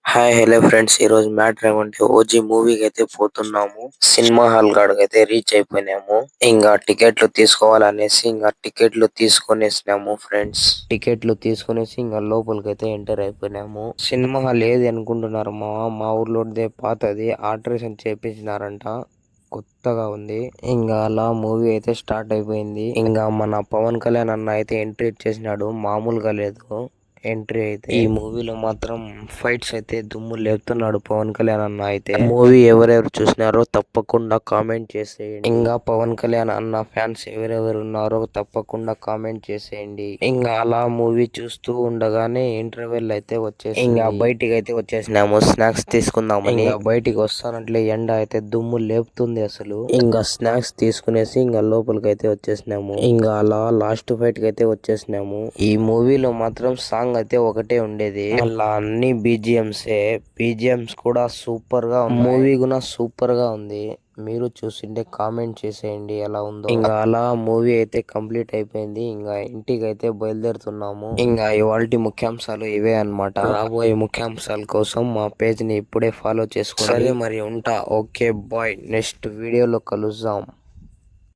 Hi hello friends, ఈ రోజు matter ఏమంటే ఓజీ మూవీకి అయితే పోతున్నాము. సినిమా హాల్ కాడికి అయితే రీచ్ అయిపోయినాము. ఇంకా టికెట్లు తీసుకోవాలనేసి ఇంకా టికెట్లు తీసుకొనేసినాము ఫ్రెండ్స్. టికెట్లు తీసుకునేసి ఇంకా లోపలికి అయితే ఎంటర్ అయిపోయినాము. సినిమా హాల్ ఏది అనుకుంటున్నారు? మా ఊర్లోదే పాతది ఆల్టరేషన్ చేపించినారంట. కొత్తగా ఉంది. ఇంకా అలా మూవీ అయితే స్టార్ట్ అయిపోయింది. ఇంకా మన పవన్ కళ్యాణ్ అన్న అయితే ఎంట్రీ ఇచ్చేసినాడు. మామూలుగా లేదు ఎంట్రీ అయితే. ఈ మూవీలో మాత్రం ఫైట్స్ అయితే దుమ్ము లేపుతున్నాడు పవన్ కళ్యాణ్ అన్న అయితే. మూవీ ఎవరెవరు చూసినారో తప్పకుండా కామెంట్ చేసేయండి. ఇంకా పవన్ కళ్యాణ్ అన్న ఫ్యాన్స్ ఎవరెవరు ఉన్నారో తప్పకుండా కామెంట్ చేసేయండి. ఇంకా అలా మూవీ చూస్తూ ఉండగానే ఇంటర్వెల్ అయితే వచ్చేసి ఇంకా బయటికి అయితే వచ్చేసినాము స్నాక్స్ తీసుకుందామని. ఇంకా బయటికి వస్తానంటే ఎండ అయితే దుమ్ము లేపుతుంది అసలు. ఇంకా స్నాక్స్ తీసుకునేసి ఇంకా లోపలికి అయితే వచ్చేసినాము. ఇంకా అలా లాస్ట్ ఫైట్ కి అయితే వచ్చేసినాము. ఈ మూవీలో మాత్రం సాంగ్ అయితే ఒకటే ఉండేది. అలా అన్ని బీజిఎంస్ కూడా సూపర్ గా ఉంది. మూవీ కూడా సూపర్ గా ఉంది. మీరు చూసింటే కామెంట్ చేసేయండి ఎలా ఉందో. ఇంకా అలా మూవీ అయితే కంప్లీట్ అయిపోయింది. ఇంకా ఇంటికి అయితే బయలుదేరుతున్నాము. ఇంకా ఇవాల్టి ముఖ్యాంశాలు ఇవే అన్నమాట. రాబోయే ముఖ్యాంశాల కోసం మా పేజ్ ని ఇప్పుడే ఫాలో చేసుకోండి. సరే మరి ఉంటా. ఓకే బాయ్, నెక్స్ట్ వీడియోలో కలుద్దాం.